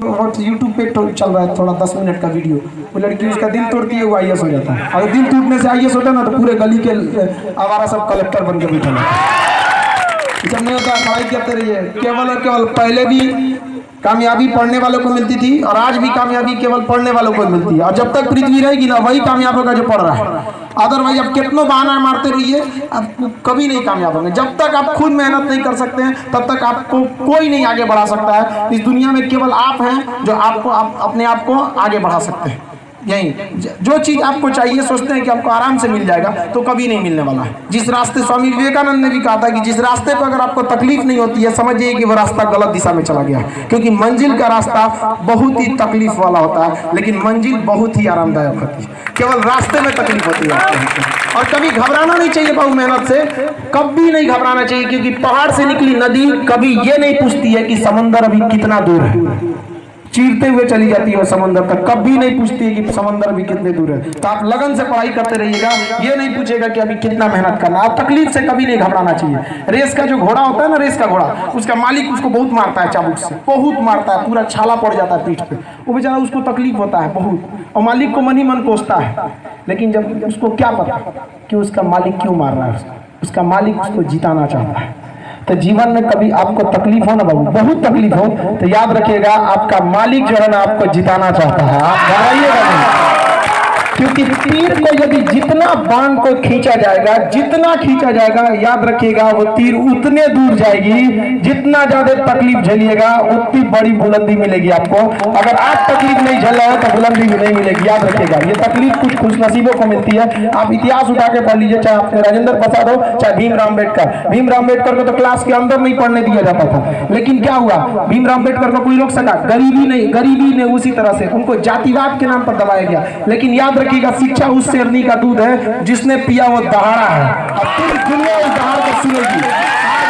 बहुत यूट्यूब पे चल रहा है थोड़ा 10 मिनट का वीडियो, वो लड़की उसका दिल तोड़ती है, वो IAS हो जाता है। अगर दिल टूटने से IAS होता है ना तो पूरे गली के आवारा सब कलेक्टर बन के बैठा है। जब नहीं होता पढ़ाई करते रहिए, केवल और केवल पहले भी कामयाबी पढ़ने वालों को मिलती थी और आज भी कामयाबी केवल पढ़ने वालों को मिलती है। और जब तक पृथ्वी रहेगी ना वही कामयाब होगा जो पढ़ रहा है। अदरवाइज आप कितना बहाना मारते रहिए आप कभी नहीं कामयाब होंगे। जब तक आप खुद मेहनत नहीं कर सकते हैं तब तक आपको कोई नहीं आगे बढ़ा सकता है। इस दुनिया में केवल आप हैं जो आपको अपने आप को आगे बढ़ा सकते हैं। यही जो चीज़ आपको चाहिए सोचते हैं कि आपको आराम से मिल जाएगा तो कभी नहीं मिलने वाला है। जिस रास्ते स्वामी विवेकानंद ने भी कहा था कि जिस रास्ते पर अगर आपको तकलीफ नहीं होती है समझिए कि वो रास्ता गलत दिशा में चला गया, क्योंकि मंजिल का रास्ता बहुत ही तकलीफ वाला होता है लेकिन मंजिल बहुत ही आरामदायक होती है। केवल रास्ते में तकलीफ होती है। और कभी घबराना नहीं चाहिए बहु मेहनत से, कभी नहीं घबराना चाहिए, क्योंकि पहाड़ से निकली नदी कभी ये नहीं पूछती है कि समंदर अभी कितना दूर है, चीरते हुए चली जाती है वो समंदर तक, कभी नहीं पूछती है कि समंदर अभी कितने दूर है। तो आप लगन से पढ़ाई करते रहिएगा, ये नहीं पूछेगा कि अभी कितना मेहनत करना। आप तकलीफ से कभी नहीं घबराना चाहिए। रेस का जो घोड़ा होता है ना, रेस का घोड़ा, उसका मालिक उसको बहुत मारता है, चाबुक से बहुत मारता है, पूरा छाला पड़ जाता है पीठ पे, वो बेचारा उसको तकलीफ होता है बहुत, और मालिक को मन ही मन कोसता है। लेकिन जब उसको क्या पता कि उसका मालिक क्यों मार रहा है, उसका मालिक उसको जिताना चाहता है। तो जीवन में कभी आपको तकलीफ हो ना बाबू, बहुत तकलीफ हो, तो याद रखिएगा आपका मालिक जो है ना आपको जिताना चाहता है। आप घबराइएगा नहीं, क्योंकि तीर को यदि जितना बाण को खींचा जाएगा, जितना खींचा जाएगा, याद रखिएगा वो तीर उतने दूर जाएगी। जितना ज्यादा तकलीफ झेलिएगा उतनी बड़ी बुलंदी मिलेगी आपको। अगर आप तकलीफ नहीं झेल रहे हो तो बुलंदी भी नहीं मिलेगी। याद रखिएगा ये तकलीफ कुछ खुशनसीबों को मिलती है। आप इतिहास उठा के पढ़ लीजिए, चाहे आपने राजेंद्र प्रसाद हो चाहे भीमराव अम्बेडकर। भीमराव अम्बेडकर को तो क्लास के अंदर नहीं पढ़ने दिया जाता था, लेकिन क्या हुआ, भीमराव अम्बेडकर को कोई रोक सका? गरीबी ने उसी तरह से उनको जातिवाद के नाम पर दबाया गया। लेकिन याद रखिएगा शिक्षा उस शेरनी का दूध है जिसने पिया वो दहाड़ा है। अब पूरी दुनिया उस दहाड़ को सुनेगी।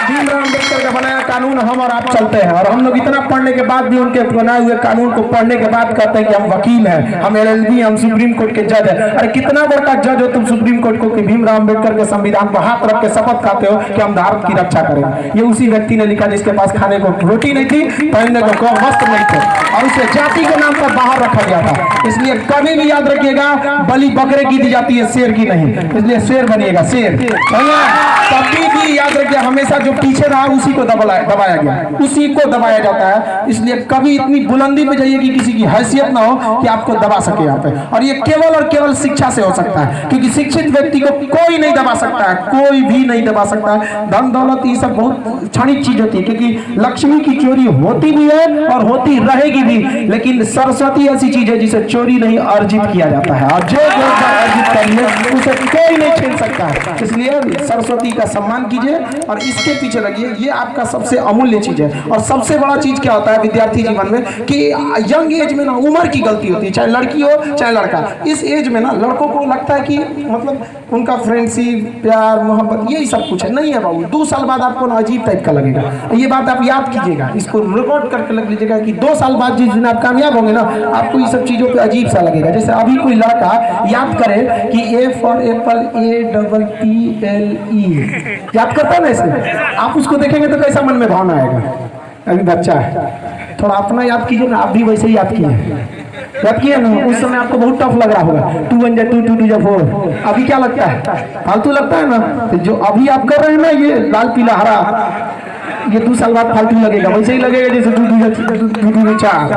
भीमराव अम्बेडकर का बनाया कानून हम और आप चलते हैं, और हम लोग इतना पढ़ने के बाद भी उनके बनाए हुए कानून को पढ़ने के बाद कहते हैं कि हम वकील हैं, हम LLB, हम सुप्रीम कोर्ट के जज हैं। अरे कितना बड़ा जज हो तुम सुप्रीम कोर्ट को कि भीमराव अम्बेडकर के संविधान को हाथ रख के शपथ खाते हो कि हम भारत की रक्षा करेंगे। ये उसी व्यक्ति ने लिखा जिसके पास खाने को रोटी नहीं थी, पहनने को वस्त्र नहीं थे, और उसे जाति के नाम पर बाहर रखा गया था। इसलिए कभी भी याद रखिएगा बलि बकरे की दी जाती है, शेर की नहीं। इसलिए शेर बनिएगा, शेर। कभी भी याद रखिए हमेशा जो पीछे रहा उसी को दबाया गया, उसी को दबाया जाता है। इसलिए कभी इतनी बुलंदी पे जाइए कि किसी की हैसियत ना हो कि आपको दबा सके यहाँ पे। और ये केवल और केवल शिक्षा से हो सकता है, क्योंकि शिक्षित व्यक्ति को कोई नहीं दबा सकता है, कोई भी नहीं दबा सकता है। धन दौलत ये सब बहुत क्षणिक चीज होती है, क्योंकि लक्ष्मी की चोरी होती भी है और होती रहेगी भी, लेकिन सरस्वती ऐसी चीज है जिसे चोरी नहीं अर्जित किया जाता है, और जो अर्जित करिए उसे कोई नहीं छीन सकता है। इसलिए सरस्वती का सम्मान कीजिए और इसके पीछे लगिए। ये आपका सबसे अमूल्य चीज है। और सबसे बड़ा चीज क्या होता है विद्यार्थी जीवन में कि यंग एज में ना उम्र की गलती होती है, चाहे लड़की हो चाहे लड़का। इस एज में ना लड़कों को लगता है कि मतलब उनका फ्रेंडशिप, प्यार, मोहब्बत यही सब कुछ है। नहीं है बाबू, 2 साल बाद आपको ना अजीब टाइप का लगेगा। ये बात आप याद कीजिएगा, इसको रिकॉर्ड करके लग लीजिएगा कि 2 साल बाद जिस दिन आप कामयाब होंगे ना आपको ये सब चीजों पे अजीब सा लगेगा। जैसे अभी कोई लड़का याद करे कि A फॉर एप्पल APPLE याद करता है ना, इसे आप उसको देखेंगे तो कैसा मन में भावना आएगा? अभी बच्चा है, थोड़ा अपना याद कीजिए ना, आप भी वैसे ही याद किए ना। उस समय आपको बहुत टफ लग रहा होगा, 2 1 2 2 2 4। अभी क्या लगता है? फालतू लगता है ना। तो जो अभी आप कर रहे हैं ना ये लाल पीला हरा, ये 2 साल बाद फालतू लगेगा, वैसे ही लगेगा जैसे 2 2 4,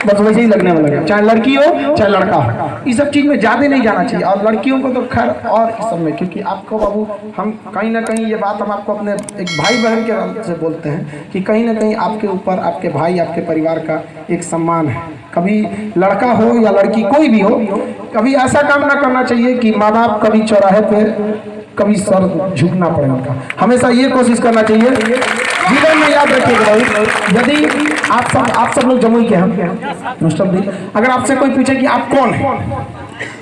बस वैसे ही लगने वाला लगेगा। चाहे लड़की हो चाहे लड़का हो, इस सब चीज में ज्यादा नहीं जाना चाहिए। और लड़कियों को तो खैर और इस सब में, क्योंकि आपको बाबू हम कहीं ना कहीं ये बात हम आपको अपने एक भाई बहन के नाम से बोलते हैं कि कहीं ना कहीं आपके ऊपर आपके भाई आपके परिवार का एक सम्मान है। कभी लड़का हो या लड़की कोई भी हो, कभी ऐसा काम ना करना चाहिए कि माँ बाप कभी चौराहे पे कभी सर झुकना पड़े उनका। हमेशा ये कोशिश करना चाहिए जीवन में। याद रखिएगा यदि आप सब लोग जमुई के हैं, अगर आपसे कोई पूछे कि आप कौन है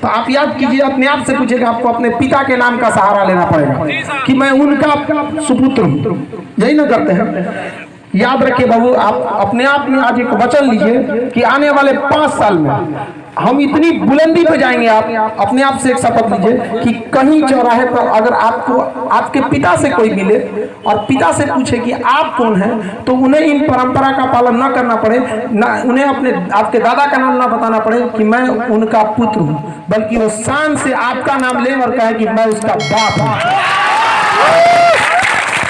तो आप याद कीजिए, अपने आप से पूछेगा, आपको अपने पिता के नाम का सहारा लेना पड़ेगा कि मैं उनका सुपुत्र हूँ। यही ना करते हैं। याद रखिए बाबू, आप अपने आप में आज एक वचन लीजिए कि आने वाले 5 साल में हम इतनी बुलंदी पे जाएंगे, आप अपने आप से एक शपथ लीजिए कि कहीं चौराहे पर अगर आपको आपके पिता से कोई मिले और पिता से पूछे कि आप कौन हैं, तो उन्हें इन परंपरा का पालन न करना पड़े, ना उन्हें अपने आपके दादा का नाम ना बताना पड़े कि मैं उनका पुत्र हूँ, बल्कि वो शान से आपका नाम ले और कहे कि मैं उसका बाप हूँ।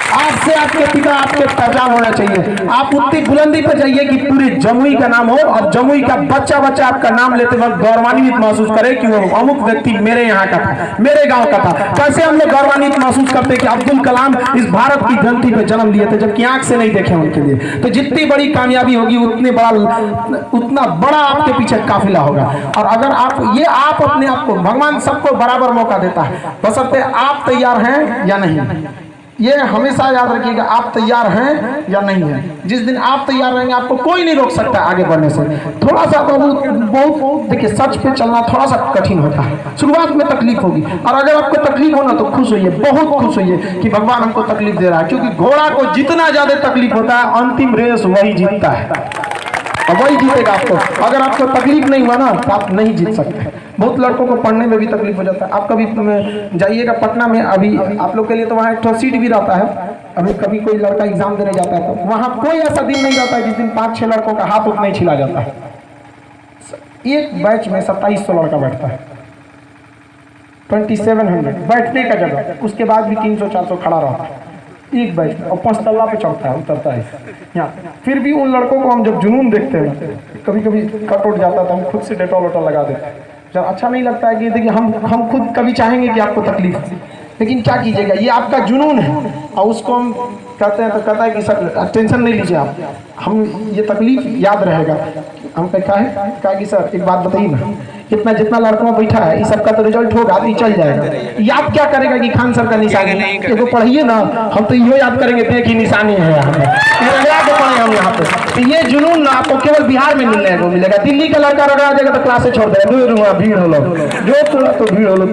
आपसे आपके पिता आपके पहचान होना चाहिए। आप उतनी बुलंदी पर जाइए कि पूरे जमुई का नाम हो और जमुई का बच्चा बच्चा आपका नाम लेते वक्त गौरवान्वित महसूस करे कि वो अमुक व्यक्ति मेरे यहाँ का था, मेरे गांव का था। कैसे हम लोग गौरवान्वित महसूस करते कि अब्दुल कलाम इस भारत की धरती पे जन्म लिए थे, जबकि आंख से नहीं देखे उनके लिए। तो जितनी बड़ी कामयाबी होगी उतना बड़ा आपके पीछे काफिला होगा। और अगर आप अपने आप को, भगवान सबको बराबर मौका देता है, बशर्ते आप तैयार हैं या नहीं। ये हमेशा याद रखिएगा, आप तैयार हैं या नहीं है। जिस दिन आप तैयार रहेंगे आपको कोई नहीं रोक सकता आगे बढ़ने से। थोड़ा सा बहुत देखिए, सच पे चलना थोड़ा सा कठिन होता है, शुरुआत में तकलीफ होगी। और अगर आपको तकलीफ होना तो खुश होइए, बहुत खुश होइए कि भगवान हमको तकलीफ दे रहा है, क्योंकि घोड़ा को जितना ज्यादा तकलीफ होता है अंतिम रेस वही जीतता है और वही जीतेगा आपको। अगर आपको तकलीफ नहीं हुआ ना तो आप नहीं जीत सकते। बहुत लड़कों को पढ़ने में भी तकलीफ हो जाता है। आप कभी जाइएगा पटना में, अभी आप लोग के लिए तो वहाँ एक सीट भी रहता है। अभी कभी कोई लड़का एग्जाम देने जाता है तो वहाँ कोई ऐसा दिन नहीं रहता है जिस दिन 5-6 लड़कों का हाथ उठ नहीं छिला जाता है। एक बैच में 2700 लड़का बैठता है, 2700 बैठने का जगह, उसके बाद भी 300-400 खड़ा रहता है एक बैच में, और 5 तल्ला पे चढ़ता है, उतरता है यहाँ। फिर भी उन लड़कों को हम जब जुनून देखते हैं, कभी कभी कट उठ जाता है तो हम खुद से डेटॉल वेटॉल लगा देते हैं। जब अच्छा नहीं लगता है कि देखिए हम खुद कभी चाहेंगे कि आपको तकलीफ, लेकिन क्या कीजिएगा, ये आपका जुनून है और उसको हम कहते हैं तो कहता है कि सर टेंशन नहीं लीजिए आप, हम ये तकलीफ याद रहेगा। हम कहा कि सर एक बात बताइए ना, जितना लड़कों बैठा है इस सबका तो रिजल्ट होगा तो चल जाएगा, याद क्या करेगा कि खान सर का निशानी है, पढ़िए ना, हम तो ये याद करेंगे देखिए निशानी है हम यहाँ पे। तो ये जुनून ना आपको केवल बिहार में मिलने को मिलेगा। दिल्ली का लड़का रगड़ा जाएगा तो क्लासे छोड़ देगा, भीड़ हो लो जो थोड़ा तो भीड़ हो लो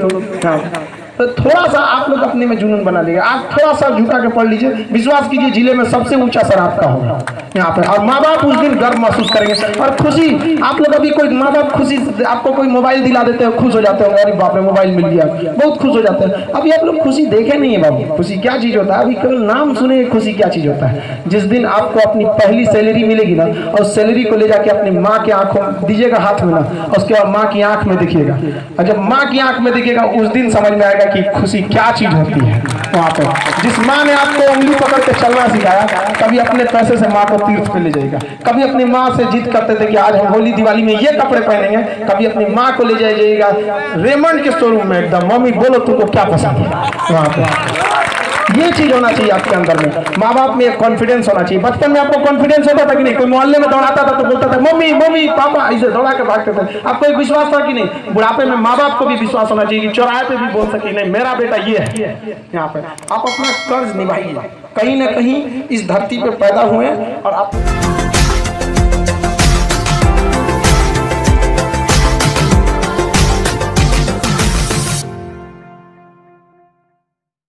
तो थोड़ा सा आप लोग अपने में जुनून बना लीजिए। आप थोड़ा सा झुका के पढ़ लीजिए, विश्वास कीजिए जिले में सबसे ऊंचा सर आपका होगा यहाँ पे। और माँ बाप उस दिन गर्व महसूस करेंगे और खुशी। आप लोग अभी कोई माँ बाप खुशी, आपको कोई मोबाइल दिला देते हो, खुश हो जाते हो, अरे बाप रे मोबाइल मिल गया, बहुत खुश हो जाते हैं। अभी आप लोग खुशी देखे नहीं है बाबू, खुशी क्या चीज होता है, अभी केवल नाम सुने खुशी क्या चीज होता है। जिस दिन आपको अपनी पहली सैलरी मिलेगी ना, और सैलरी को ले जाके अपनी माँ के आंखों दीजिएगा हाथ में ना, और उसके बाद माँ की आंख में देखिएगा, और जब माँ की आंख में देखिएगा उस दिन समझ में आएगा कि खुशी क्या चीज होती है। वहाँ पे जिस माँ ने आपको उंगली पकड़ के चलना सिखाया, कभी अपने पैसे से माँ को तीर्थ पे ले जाएगा, कभी अपनी माँ से जिद करते थे कि आज हम होली दिवाली में ये कपड़े पहनेंगे, कभी अपनी माँ को ले जाइएगा रेमंड के शोरूम में, एकदम मम्मी बोलो तुमको क्या पसंद है। वहाँ पे ये चीज होना चाहिए आपके अंदर में, माँ बाप में एक कॉन्फिडेंस होना चाहिए। बचपन में आपको कॉन्फिडेंस होता था कि नहीं, कोई मोहल्ले में दौड़ाता था तो बोलता था मम्मी मम्मी पापा, ऐसे दौड़ा के भागते थे, आपको एक विश्वास था कि नहीं। बुढ़ापे में माँ बाप को भी विश्वास होना चाहिए कि चौराहे पे भी बोल सके नहीं मेरा बेटा ये है। यहाँ पे आप अपना कर्ज निभाइए, कहीं ना कहीं इस धरती पे पैदा हुए और आप